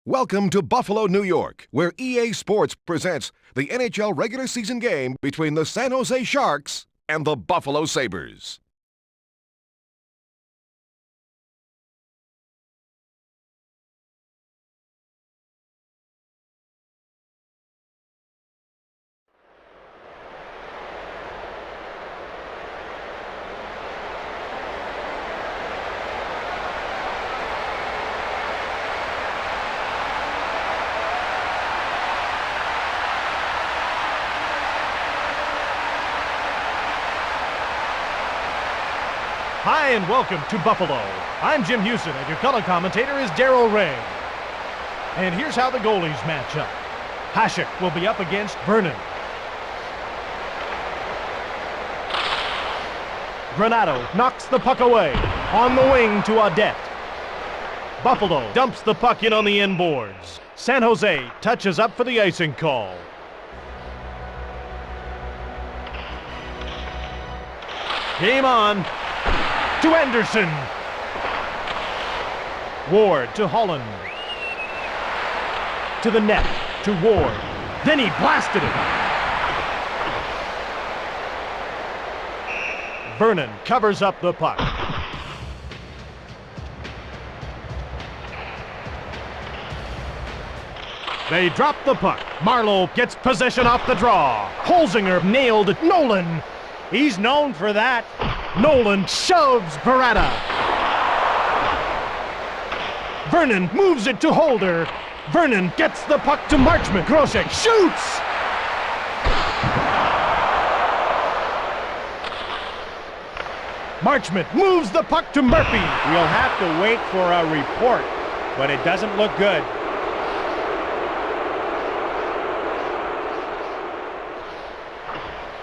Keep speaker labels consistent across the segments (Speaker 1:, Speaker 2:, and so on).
Speaker 1: Welcome to Buffalo, New York, where EA Sports presents the NHL regular season game between the San Jose Sharks and the Buffalo Sabres.
Speaker 2: Hi and welcome to Buffalo. I'm Jim Houston and your color commentator is Darryl Ray. And here's how the goalies match up. Hasek will be up against Vernon. Granato knocks the puck away. On the wing to Audette. Buffalo dumps the puck in on the end boards. San Jose touches up for the icing call. Game on. To Anderson. Ward to Holland. To the net. To Ward. Then he blasted it. Vernon covers up the puck. They drop the puck. Marleau gets possession off the draw. Holzinger nailed it. Nolan. He's known for that. Nolan shoves Beretta. Vernon moves it to Holder. Vernon gets the puck to Marchment. Grosek shoots! Marchment moves the puck to Murphy.
Speaker 3: We'll have to wait for a report, but it doesn't look good.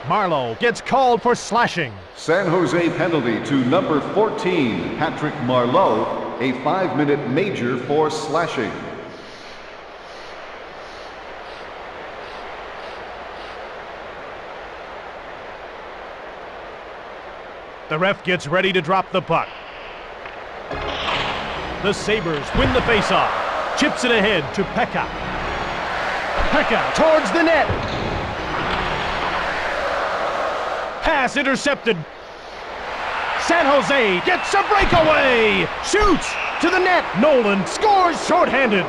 Speaker 2: Marleau gets called for slashing.
Speaker 4: San Jose penalty to number 14, Patrick Marleau, a 5-minute major for slashing.
Speaker 2: The ref gets ready to drop the puck. The Sabres win the faceoff. Chips it ahead to Pekka. Pekka towards the net. Pass intercepted. San Jose gets a breakaway. Shoots to the net. Nolan scores shorthanded.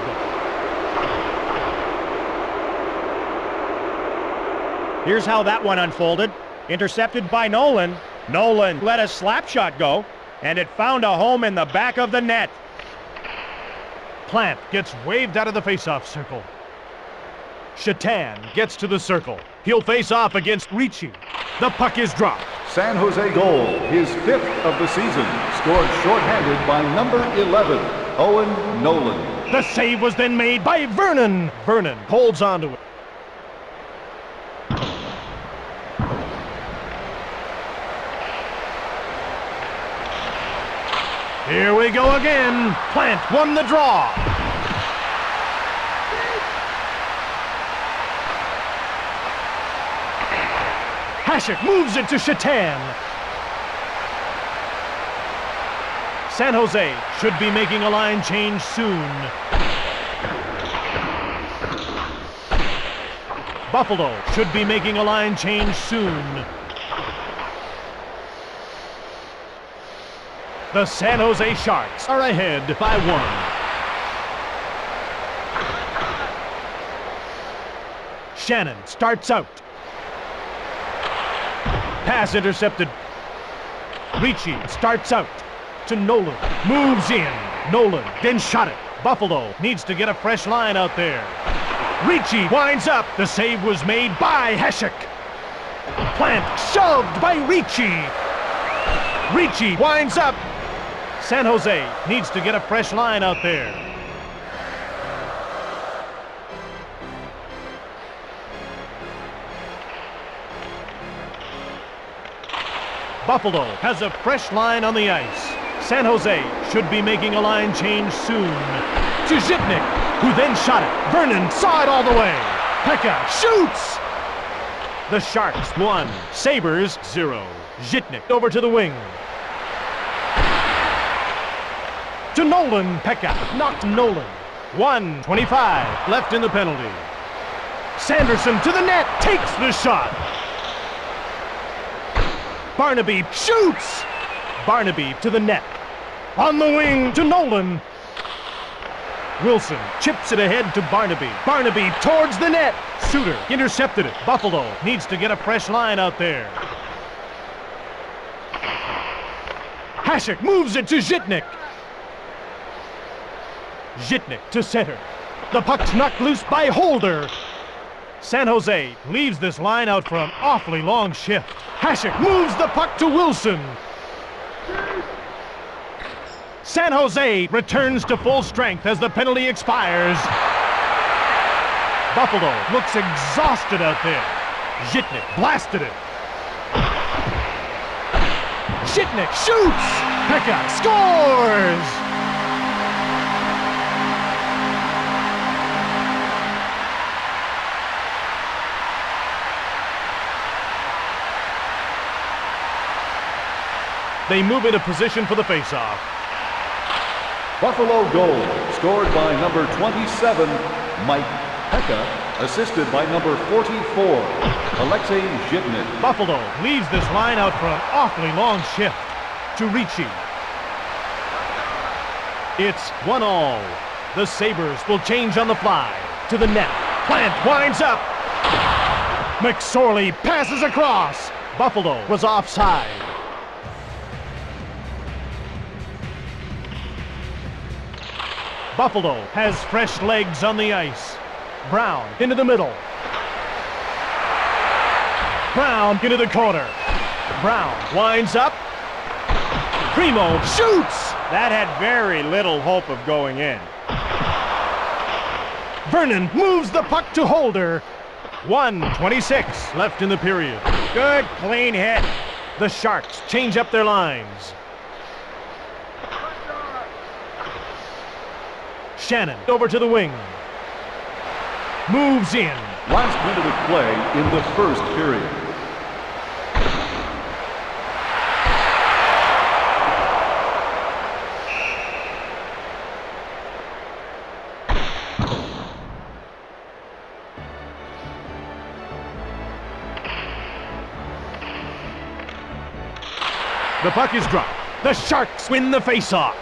Speaker 3: Here's how that one unfolded. Intercepted by Nolan. Nolan let a slap shot go, and it found a home in the back of the net.
Speaker 2: Plant gets waved out of the faceoff circle. Shatan gets to the circle. He'll face off against Ricci. The puck is dropped.
Speaker 4: San Jose goal, his 5th of the season, scored shorthanded by number 11, Owen Nolan.
Speaker 2: The save was then made by Vernon. Vernon holds onto it. Here we go again. Plant won the draw. Hasek moves it to Shatan. San Jose should be making a line change soon. Buffalo should be making a line change soon. The San Jose Sharks are ahead by 1. Shannon starts out. Pass intercepted. Ricci starts out to Nolan. Moves in. Nolan then shot it. Buffalo needs to get a fresh line out there. Ricci winds up. The save was made by Hasek. Plant shoved by Ricci. Ricci winds up. San Jose needs to get a fresh line out there. Buffalo has a fresh line on the ice. San Jose should be making a line change soon. To Zhitnik, who then shot it. Vernon saw it all the way. Pekka shoots! The Sharks 1, Sabres 0. Zhitnik over to the wing. To Nolan. Pekka knocked Nolan. 1:25 left in the penalty. Sanderson to the net, takes the shot. Barnaby shoots. Barnaby to the net. On the wing to Nolan. Wilson chips it ahead to Barnaby. Barnaby towards the net. Suter intercepted it. Buffalo needs to get a fresh line out there. Hasek moves it to Zhitnik. Zhitnik to center. The puck's knocked loose by Holder. San Jose leaves this line out for an awfully long shift. Hasek moves the puck to Wilson. San Jose returns to full strength as the penalty expires. Buffalo looks exhausted out there. Zhitnik blasted it. Zhitnik shoots! Pekka scores! They move into position for the faceoff.
Speaker 4: Buffalo goal, scored by number 27, Mike Pekka, assisted by number 44, Alexei Zhitnik.
Speaker 2: Buffalo leaves this line out for an awfully long shift to Ricci. It's 1-1. The Sabres will change on the fly to the net. Plant winds up. McSorley passes across. Buffalo was offside. Buffalo has fresh legs on the ice. Brown into the middle. Brown into the corner. Brown winds up. Primo shoots!
Speaker 3: That had very little hope of going in.
Speaker 2: Vernon moves the puck to Holder. 1:26 left in the period.
Speaker 3: Good, clean hit.
Speaker 2: The Sharks change up their lines. Shannon over to the wing. Moves in.
Speaker 4: Last minute of play in the first period.
Speaker 2: The puck is dropped. The Sharks win the faceoff.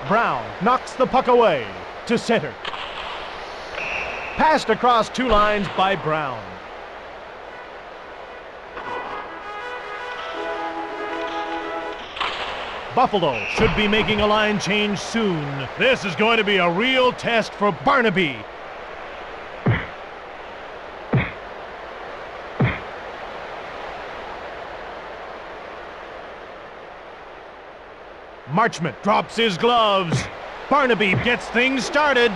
Speaker 2: Brown knocks the puck away to center. Passed across two lines by Brown. Buffalo should be making a line change soon. This is going to be a real test for Barnaby. Marchment drops his gloves. Barnaby gets things started.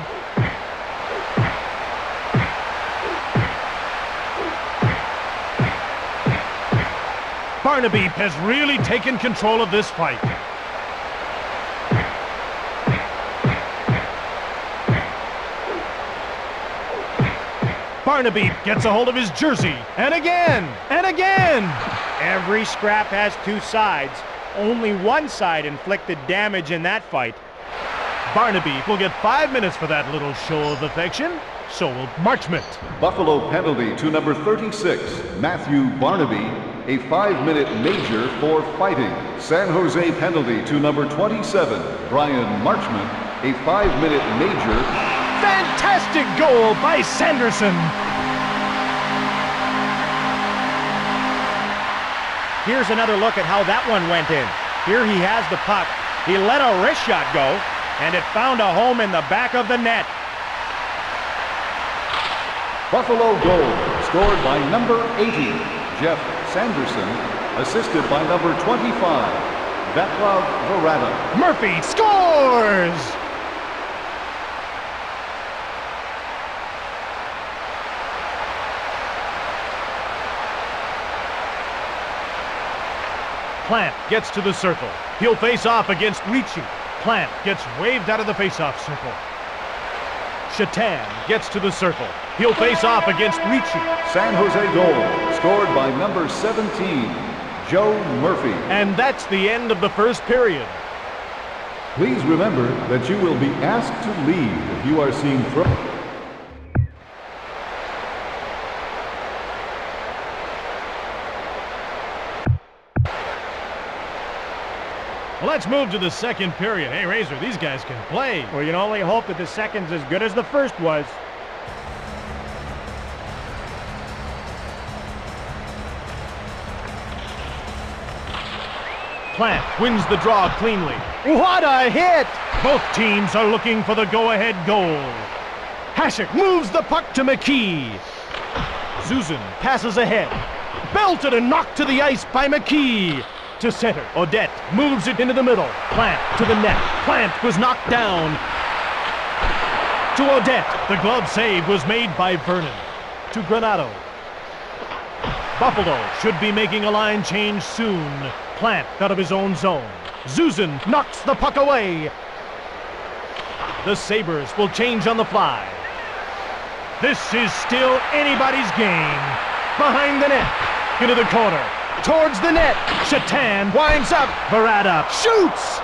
Speaker 2: Barnaby has really taken control of this fight. Barnaby gets a hold of his jersey, and again, and again.
Speaker 3: Every scrap has two sides. Only one side inflicted damage in that fight.
Speaker 2: Barnaby will get 5 minutes for that little show of affection. So will Marchment.
Speaker 4: Buffalo penalty to number 36, Matthew Barnaby, a 5-minute major for fighting. San Jose penalty to number 27, Brian Marchment, a 5-minute major.
Speaker 2: Fantastic goal by Sanderson.
Speaker 3: Here's another look at how that one went in. Here he has the puck. He let a wrist shot go, and it found a home in the back of the net.
Speaker 4: Buffalo goal, scored by number 80, Jeff Sanderson, assisted by number 25, Vaclav Varada.
Speaker 2: Murphy scores! Plant gets to the circle. He'll face off against Ricci. Plant gets waved out of the face-off circle. Shatan gets to the circle. He'll face off against Ricci.
Speaker 4: San Jose goal, scored by number 17, Joe Murphy.
Speaker 2: And that's the end of the first period.
Speaker 4: Please remember that you will be asked to leave if you are seen
Speaker 2: Well, let's move to the second period. Hey, Razor, these guys can play.
Speaker 3: Well, you can only hope that the second's as good as the first was.
Speaker 2: Plant wins the draw cleanly.
Speaker 3: What a hit!
Speaker 2: Both teams are looking for the go-ahead goal. Hasek moves the puck to McKee. Zuzin passes ahead. Belted and knocked to the ice by McKee. To center, Odette moves it into the middle. Plant to the net. Plant was knocked down. To Odette. The glove save was made by Vernon. To Granato. Buffalo should be making a line change soon. Plant out of his own zone. Zuzin knocks the puck away. The Sabres will change on the fly. This is still anybody's game. Behind the net. Into the corner. Towards the net. Shatan winds up. Varada shoots.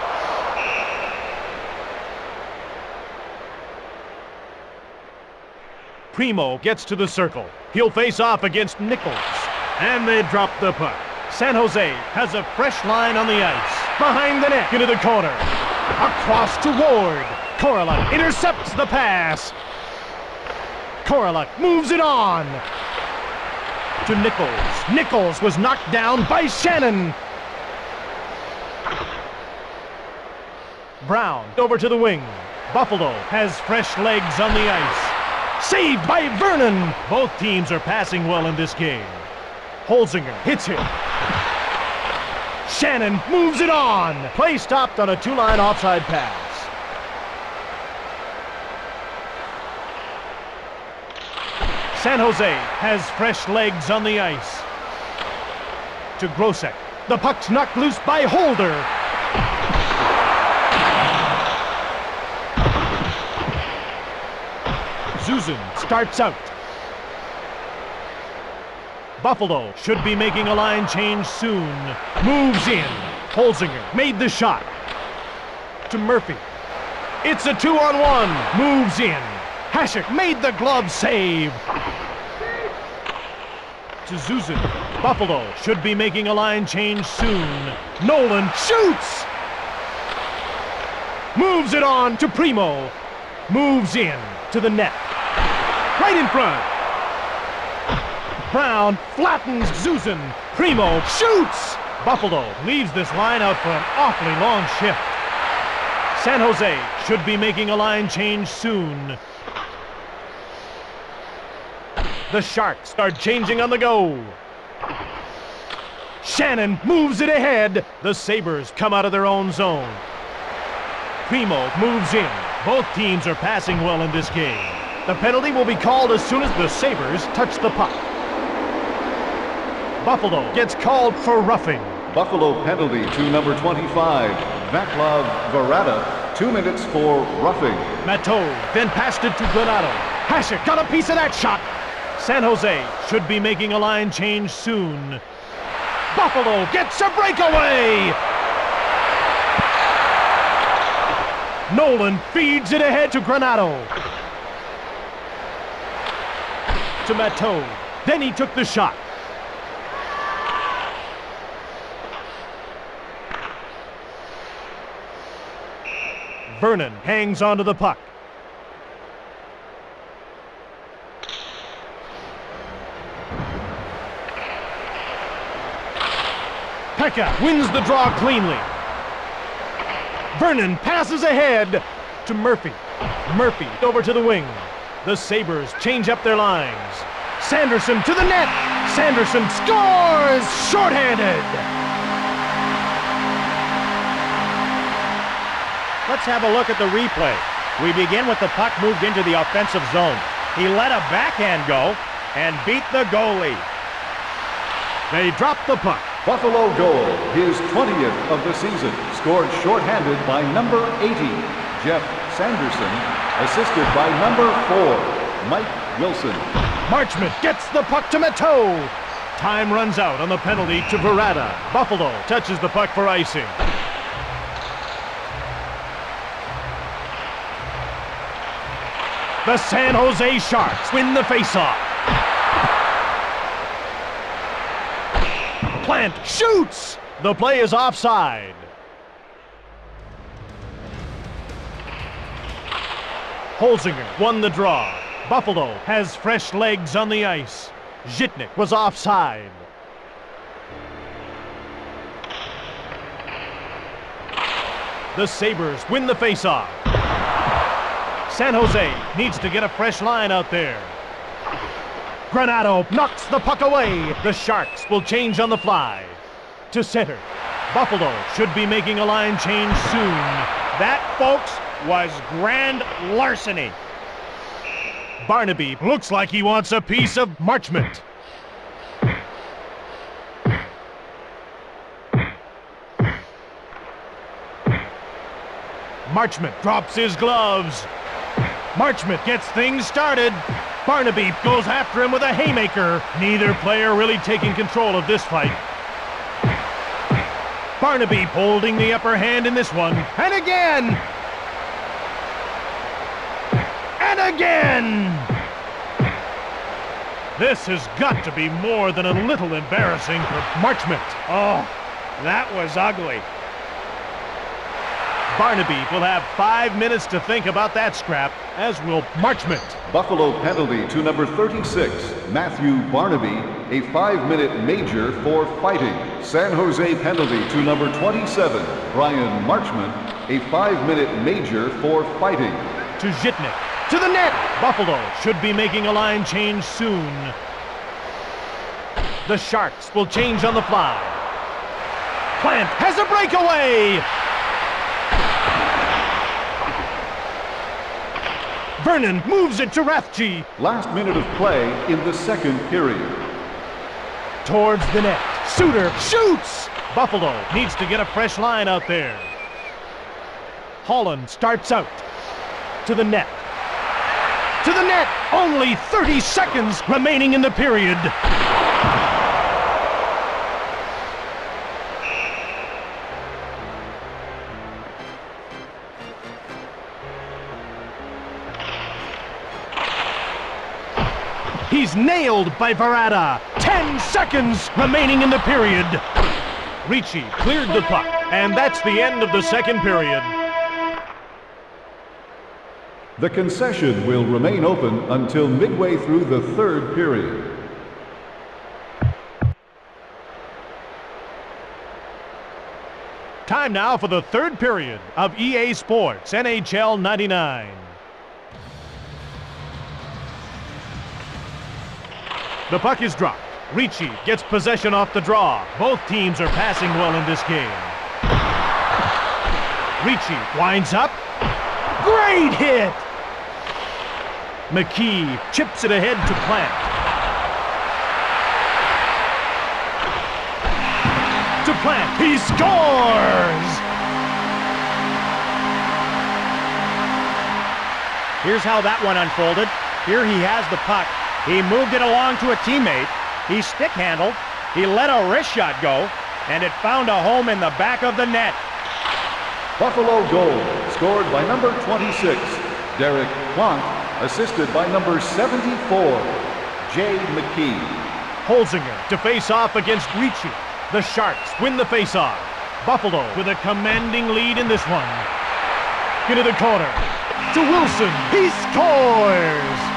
Speaker 2: Primo gets to the circle. He'll face off against Nichols. And they drop the puck. San Jose has a fresh line on the ice. Behind the net. Into the corner. Across to Ward. Koroluk intercepts the pass. Koroluk moves it on. To Nichols. Nichols was knocked down by Shannon. Brown over to the wing. Buffalo has fresh legs on the ice. Saved by Vernon. Both teams are passing well in this game. Holzinger hits him. Shannon moves it on. Play stopped on a two-line offside pass. San Jose has fresh legs on the ice. To Grosek. The puck's knocked loose by Holder. Zuzin starts out. Buffalo should be making a line change soon. Moves in. Holzinger made the shot. To Murphy. It's a 2-on-1. Moves in. Hasek made the glove save. To Zuzin. Buffalo should be making a line change soon. Nolan shoots! Moves it on to Primo. Moves in to the net. Right in front. Brown flattens Zuzin. Primo shoots! Buffalo leaves this line out for an awfully long shift. San Jose should be making a line change soon. The Sharks are changing on the go. Shannon moves it ahead. The Sabres come out of their own zone. Primo moves in. Both teams are passing well in this game. The penalty will be called as soon as the Sabres touch the puck. Buffalo gets called for roughing.
Speaker 4: Buffalo penalty to number 25, Vaclav Varada, 2 minutes for roughing.
Speaker 2: Matteau then passed it to Granato. Hasek got a piece of that shot. San Jose should be making a line change soon. Buffalo gets a breakaway! Nolan feeds it ahead to Granato. To Matteau. Then he took the shot. Vernon hangs onto the puck. Pekka wins the draw cleanly. Vernon passes ahead to Murphy. Murphy over to the wing. The Sabres change up their lines. Sanderson to the net. Sanderson scores! Shorthanded!
Speaker 3: Let's have a look at the replay. We begin with the puck moved into the offensive zone. He let a backhand go and beat the goalie.
Speaker 2: They drop the puck.
Speaker 4: Buffalo goal, his 20th of the season, scored shorthanded by number 80, Jeff Sanderson, assisted by number 4, Mike Wilson.
Speaker 2: Marchment gets the puck to Matteau. Time runs out on the penalty to Varada. Buffalo touches the puck for icing. The San Jose Sharks win the faceoff. Plant shoots! The play is offside. Holzinger won the draw. Buffalo has fresh legs on the ice. Zhitnik was offside. The Sabres win the faceoff. San Jose needs to get a fresh line out there. Granato knocks the puck away. The Sharks will change on the fly. To center. Buffalo should be making a line change soon.
Speaker 3: That, folks, was grand larceny.
Speaker 2: Barnaby looks like he wants a piece of Marchment. Marchment drops his gloves. Marchment gets things started. Barnaby goes after him with a haymaker. Neither player really taking control of this fight. Barnaby holding the upper hand in this one. And again! And again! This has got to be more than a little embarrassing for Marchment.
Speaker 3: Oh, that was ugly.
Speaker 2: Barnaby will have 5 minutes to think about that scrap, as will Marchment.
Speaker 4: Buffalo penalty to number 36, Matthew Barnaby, a 5-minute major for fighting. San Jose penalty to number 27, Brian Marchment, a 5-minute major for fighting.
Speaker 2: To Zhitnik. To the net! Buffalo should be making a line change soon. The Sharks will change on the fly. Plant has a breakaway! Vernon moves it to Rathje.
Speaker 4: Last minute of play in the second period.
Speaker 2: Towards the net. Suter shoots! Buffalo needs to get a fresh line out there. Holland starts out. To the net. To the net! Only 30 seconds remaining in the period. He's nailed by Verada. 10 seconds remaining in the period. Ricci cleared the puck, and that's the end of the second period.
Speaker 4: The concession will remain open until midway through the third period.
Speaker 2: Time now for the third period of EA Sports NHL 99. The puck is dropped. Ricci gets possession off the draw. Both teams are passing well in this game. Ricci winds up. Great hit! McKee chips it ahead to Plant. To Plant. He scores!
Speaker 3: Here's how that one unfolded. Here he has the puck. He moved it along to a teammate. He stick handled. He let a wrist shot go, and it found a home in the back of the net.
Speaker 4: Buffalo goal, scored by number 26, Derek Plonk, assisted by number 74, Jay McKee.
Speaker 2: Holzinger to face off against Ricci. The Sharks win the face-off. Buffalo with a commanding lead in this one. Into the corner. To Wilson. He scores!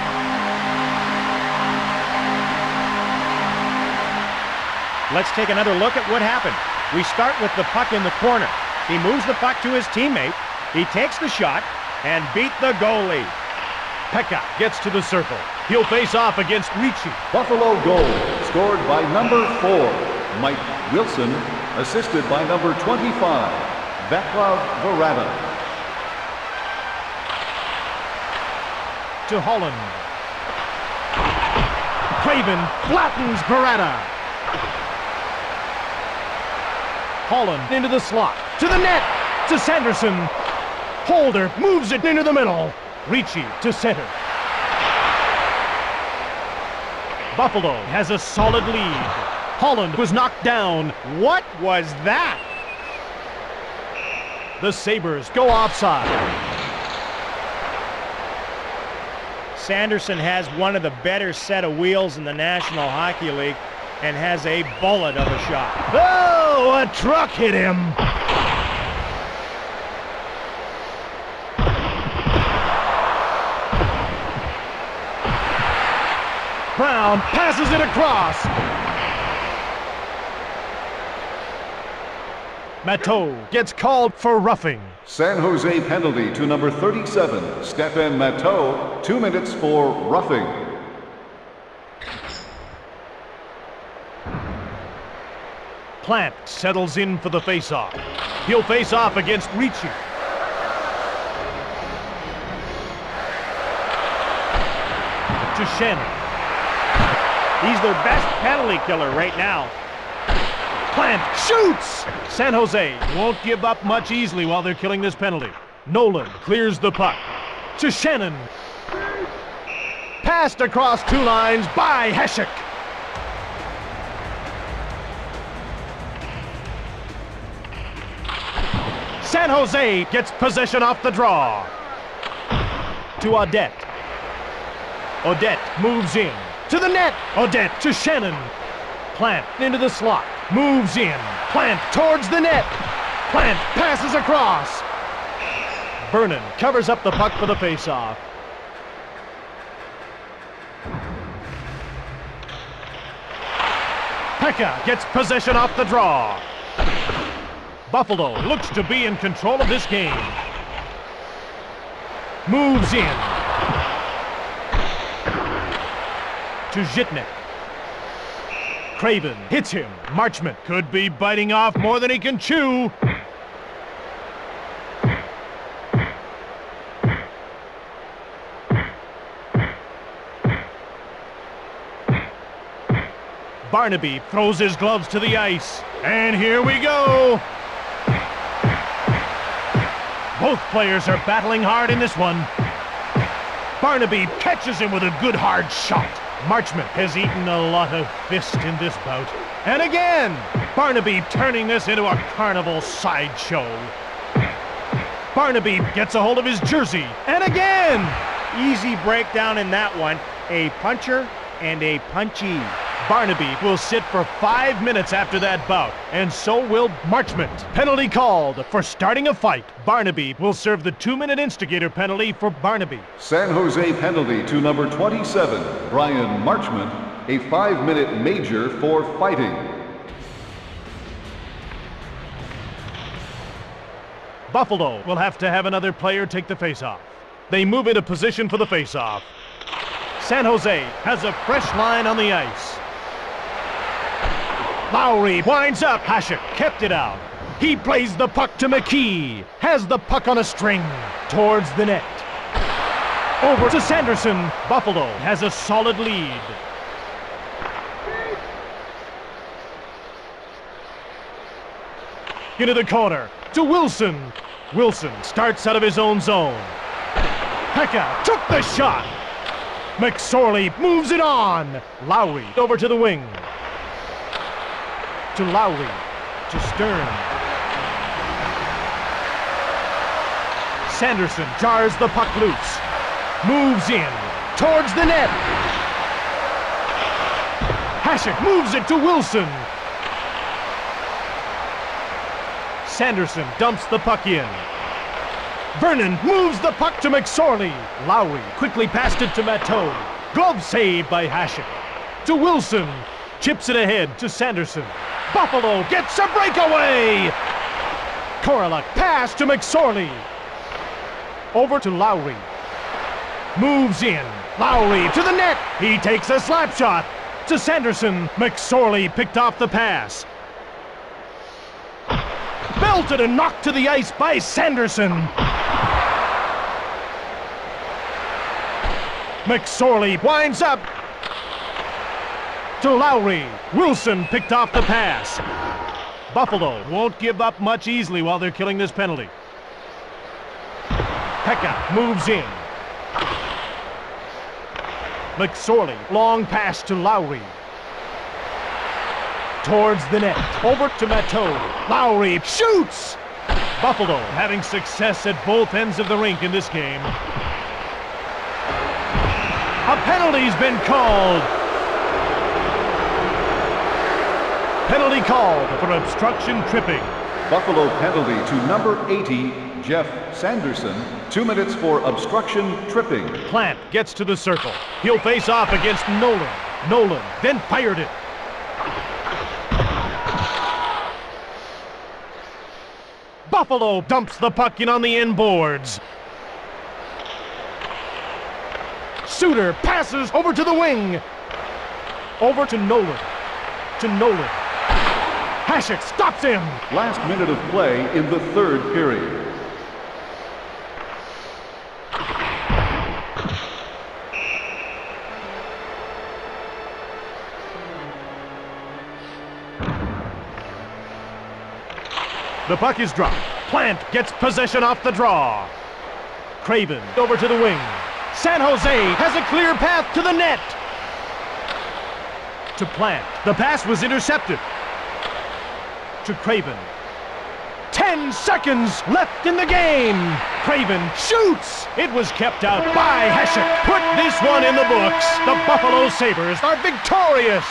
Speaker 3: Let's take another look at what happened. We start with the puck in the corner. He moves the puck to his teammate. He takes the shot and beat the goalie.
Speaker 2: Pekka gets to the circle. He'll face off against Ricci.
Speaker 4: Buffalo goal, scored by number 4, Mike Wilson, assisted by number 25, Vaclav Verada.
Speaker 2: To Holland. Craven flattens Verada. Holland into the slot. To the net. To Sanderson. Holder moves it into the middle. Ricci to center. Buffalo has a solid lead. Holland was knocked down.
Speaker 3: What was that?
Speaker 2: The Sabres go offside.
Speaker 3: Sanderson has one of the better set of wheels in the National Hockey League and has a bullet of a shot.
Speaker 2: Oh, a truck hit him. Brown passes it across. Matteau gets called for roughing.
Speaker 4: San Jose penalty to number 37, Stefan Matteau, 2 minutes for roughing.
Speaker 2: Plant settles in for the face-off. He'll face off against Ricci. To Shannon.
Speaker 3: He's their best penalty killer right now.
Speaker 2: Plant shoots! San Jose won't give up much easily while they're killing this penalty. Nolan clears the puck. To Shannon. Passed across 2 lines by Hasek. San Jose gets possession off the draw. To Odette. Odette moves in. To the net. Odette to Shannon. Plant into the slot. Moves in. Plant towards the net. Plant passes across. Vernon covers up the puck for the faceoff. Pekka gets possession off the draw. Buffalo looks to be in control of this game. Moves in. To Zhitnik. Craven hits him. Marchment could be biting off more than he can chew. Barnaby throws his gloves to the ice. And here we go. Both players are battling hard in this one. Barnaby catches him with a good hard shot. Marchment has eaten a lot of fist in this bout. And again, Barnaby turning this into a carnival sideshow. Barnaby gets a hold of his jersey. And again!
Speaker 3: Easy breakdown in that one. A puncher and a punchy.
Speaker 2: Barnaby will sit for 5 minutes after that bout, and so will Marchment. Penalty called for starting a fight. Barnaby will serve the 2-minute instigator penalty for Barnaby.
Speaker 4: San Jose penalty to number 27, Brian Marchment, a 5-minute major for fighting.
Speaker 2: Buffalo will have to have another player take the faceoff. They move into position for the faceoff. San Jose has a fresh line on the ice. Lowry winds up. Hasek kept it out. He plays the puck to McKee. Has the puck on a string towards the net. Over to Sanderson. Buffalo has a solid lead. Into the corner to Wilson. Wilson starts out of his own zone. Pekka took the shot. McSorley moves it on. Lowry over to the wing. To Lowry. To Stern. Sanderson jars the puck loose. Moves in. Towards the net. Hasek moves it to Wilson. Sanderson dumps the puck in. Vernon moves the puck to McSorley. Lowry quickly passed it to Matteau. Glove save by Hasek. To Wilson. Chips it ahead to Sanderson. Buffalo gets a breakaway! Korolak pass to McSorley. Over to Lowry. Moves in. Lowry to the net. He takes a slap shot to Sanderson. McSorley picked off the pass. Belted and knocked to the ice by Sanderson. McSorley winds up to Lowry. Wilson picked off the pass. Buffalo won't give up much easily while they're killing this penalty. Pekka moves in. McSorley, long pass to Lowry. Towards the net. Over to Matteau. Lowry shoots! Buffalo having success at both ends of the rink in this game. A penalty's been called. Penalty called for obstruction tripping.
Speaker 4: Buffalo penalty to number 80, Jeff Sanderson. 2 minutes for obstruction tripping.
Speaker 2: Plant gets to the circle. He'll face off against Nolan. Nolan then fired it. Buffalo dumps the puck in on the inboards. Suter passes over to the wing. Over to Nolan. To Nolan. Hasek stops him.
Speaker 4: Last minute of play in the third period.
Speaker 2: The puck is dropped. Plant gets possession off the draw. Craven over to the wing. San Jose has a clear path to the net. To Plant. The pass was intercepted. To Craven. 10 seconds left in the game. Craven shoots. It was kept out by Hasek. Put this one in the books. The Buffalo Sabres are victorious.